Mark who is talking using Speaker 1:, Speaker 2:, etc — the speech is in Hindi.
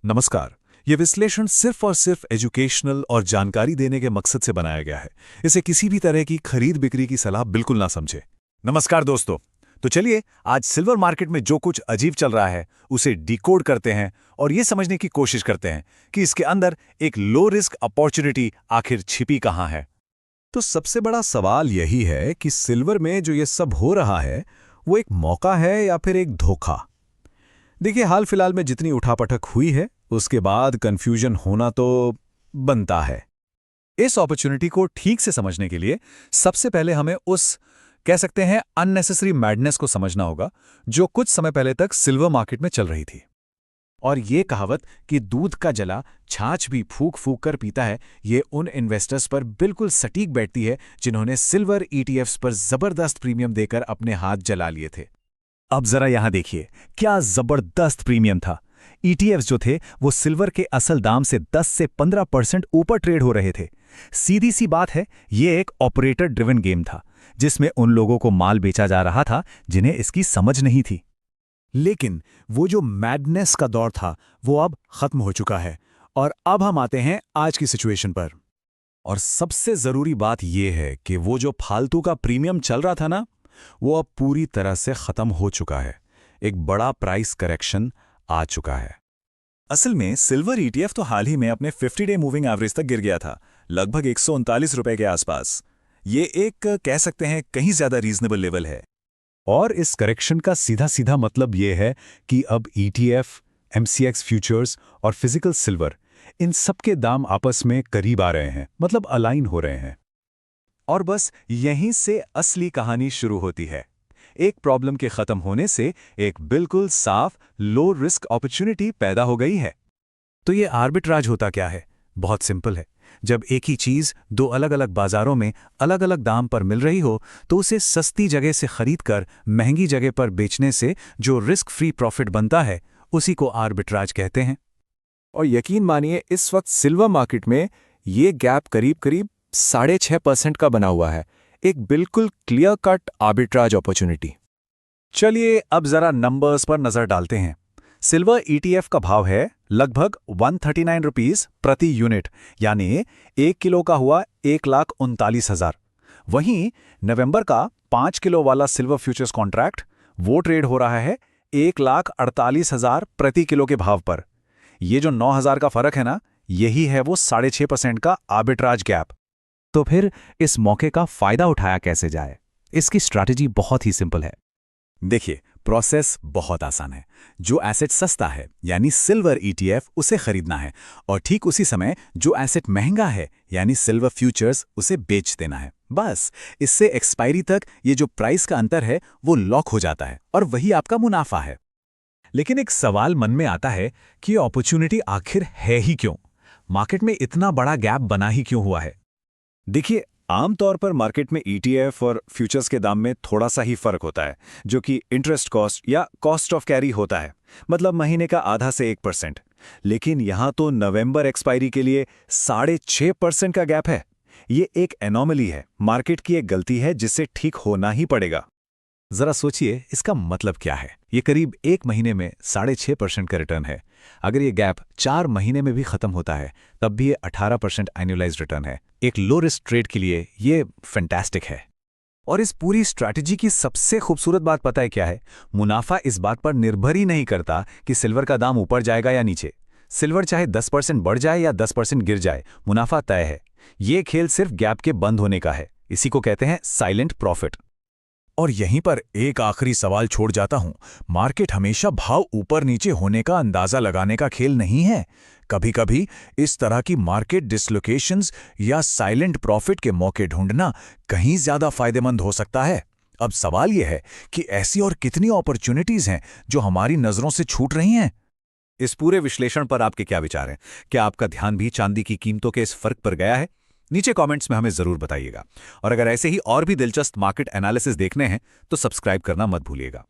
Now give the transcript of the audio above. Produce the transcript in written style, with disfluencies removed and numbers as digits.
Speaker 1: नमस्कार। ये विश्लेषण सिर्फ और सिर्फ एजुकेशनल और जानकारी देने के मकसद से बनाया गया है। इसे किसी भी तरह की खरीद बिक्री की सलाह बिल्कुल ना समझे। नमस्कार दोस्तों। तो चलिए आज सिल्वर मार्केट में जो कुछ अजीब चल रहा है उसे डिकोड करते हैं और ये समझने की कोशिश करते हैं कि इसके अंदर एक लो रिस्क अपॉर्चुनिटी आखिर छिपी कहां है।
Speaker 2: तो सबसे बड़ा सवाल यही है कि सिल्वर में जो ये सब हो रहा है वो एक मौका है या फिर एक धोखा। देखिए, हाल फिलहाल में जितनी उठापटक हुई है उसके बाद कंफ्यूजन होना तो बनता है।
Speaker 1: इस अपॉर्चुनिटी को ठीक से समझने के लिए सबसे पहले हमें उस कह सकते हैं अननेसेसरी मैडनेस को समझना होगा जो कुछ समय पहले तक सिल्वर मार्केट में चल रही थी। और ये कहावत कि दूध का जला छाछ भी फूक फूक कर पीता है, ये उन इन्वेस्टर्स पर बिल्कुल सटीक बैठती है जिन्होंने सिल्वर ईटीएफ्स पर जबरदस्त प्रीमियम देकर अपने हाथ जला लिए थे।
Speaker 2: अब जरा यहां देखिए, क्या जबरदस्त प्रीमियम था। ईटीएफ्स जो थे वो सिल्वर के असल दाम से 10 से 15% ऊपर ट्रेड हो रहे थे। सीधी सी बात है, ये एक ऑपरेटर ड्रिवन गेम था जिसमें उन लोगों को माल बेचा जा रहा था जिन्हें इसकी समझ नहीं थी।
Speaker 1: लेकिन वो जो मैडनेस का दौर था वो अब खत्म हो चुका है और अब हम आते हैं आज की सिचुएशन पर।
Speaker 2: और सबसे जरूरी बात यह है कि वो जो फालतू का प्रीमियम चल रहा था ना, वो अब पूरी तरह से खत्म हो चुका है। एक बड़ा प्राइस करेक्शन आ चुका है।
Speaker 1: असल में सिल्वर ईटीएफ तो हाल ही में अपने 50 डे मूविंग एवरेज तक गिर गया था, लगभग 139 रुपए के आसपास। ये एक कह सकते हैं कहीं ज्यादा रीजनेबल लेवल है।
Speaker 2: और इस करेक्शन का सीधा सीधा मतलब ये है कि अब ईटीएफ, एमसीएक्स फ्यूचर्स और फिजिकल सिल्वर, इन सब के दाम आपस में करीब आ रहे हैं, मतलब अलाइन हो रहे हैं।
Speaker 1: और बस यहीं से असली कहानी शुरू होती है। एक प्रॉब्लम के खत्म होने से एक बिल्कुल साफ लो रिस्क अपॉर्चुनिटी पैदा हो गई है। तो ये आर्बिट्राज होता क्या है? बहुत सिंपल है। जब एक ही चीज दो अलग अलग बाजारों में अलग अलग दाम पर मिल रही हो तो उसे सस्ती जगह से खरीदकर महंगी जगह पर बेचने से जो रिस्क फ्री प्रॉफिट बनता है उसी को आर्बिट्राज कहते हैं।
Speaker 3: और यकीन मानिए, इस वक्त सिल्वर मार्केट में ये गैप करीब करीब 6.5% का बना हुआ है। एक बिल्कुल क्लियर कट आर्बिट्राज अपॉर्चुनिटी।
Speaker 1: चलिए अब जरा नंबर्स पर नजर डालते हैं। सिल्वर ईटीएफ का भाव है लगभग 139 रुपीस प्रति यूनिट, यानी 1 किलो का हुआ 1,39,000। वहीं नवंबर का 5 किलो वाला सिल्वर फ्यूचर्स कॉन्ट्रैक्ट वो ट्रेड हो रहा है 1,48,000 प्रति किलो के भाव पर। ये जो 9,000 का फर्क है ना, यही है वो 6.5% का आर्बिट्राज गैप।
Speaker 4: तो फिर इस मौके का फायदा उठाया कैसे जाए? इसकी स्ट्रैटेजी बहुत ही सिंपल है।
Speaker 1: देखिए, प्रोसेस बहुत आसान है। जो एसेट सस्ता है यानी सिल्वर ईटीएफ, उसे खरीदना है और ठीक उसी समय जो एसेट महंगा है यानी सिल्वर फ्यूचर्स, उसे बेच देना है। बस इससे एक्सपायरी तक ये जो प्राइस का अंतर है वो लॉक हो जाता है और वही आपका मुनाफा है। लेकिन एक सवाल मन में आता है कि ये अपॉर्चुनिटी आखिर है ही क्यों? मार्केट में इतना बड़ा गैप बना ही क्यों हुआ है? देखिए, आमतौर पर मार्केट में ईटीएफ और फ्यूचर्स के दाम में थोड़ा सा ही फर्क होता है, जो कि इंटरेस्ट कॉस्ट या कॉस्ट ऑफ कैरी होता है, मतलब महीने का आधा से 1%। लेकिन यहां तो नवंबर एक्सपायरी के लिए 6.5% का गैप है। ये एक एनोमली है, मार्केट की एक गलती है जिसे ठीक होना ही पड़ेगा। जरा सोचिए, इसका मतलब क्या है? ये करीब 1 महीने में 6.5% का रिटर्न है। अगर ये गैप 4 महीने में भी खत्म होता है तब भी ये 18% एनुअलाइज्ड रिटर्न है। एक लो रिस्क ट्रेड के लिए ये फैंटास्टिक है। और इस पूरी स्ट्रैटेजी की सबसे खूबसूरत बात पता है क्या है? मुनाफा इस बात पर निर्भर ही नहीं करता कि सिल्वर का दाम ऊपर जाएगा या नीचे। सिल्वर चाहे 10% बढ़ जाए या 10% गिर जाए, मुनाफा तय है। ये खेल सिर्फ गैप के बंद होने का है। इसी को कहते हैं साइलेंट प्रॉफिट। और यहीं पर एक आखिरी सवाल छोड़ जाता हूं। मार्केट हमेशा भाव ऊपर नीचे होने का अंदाजा लगाने का खेल नहीं है। कभी कभी इस तरह की मार्केट डिसलोकेशंस या साइलेंट प्रॉफिट के मौके ढूंढना कहीं ज्यादा फायदेमंद हो सकता है। अब सवाल यह है कि ऐसी और कितनी अपॉर्चुनिटीज हैं जो हमारी नजरों से छूट रही हैं। इस पूरे विश्लेषण पर आपके क्या विचार हैं? क्या आपका ध्यान भी चांदी की कीमतों के इस फर्क पर गया है? नीचे कमेंट्स में हमें जरूर बताइएगा। और अगर ऐसे ही और भी दिलचस्प मार्केट एनालिसिस देखने हैं तो सब्सक्राइब करना मत भूलिएगा।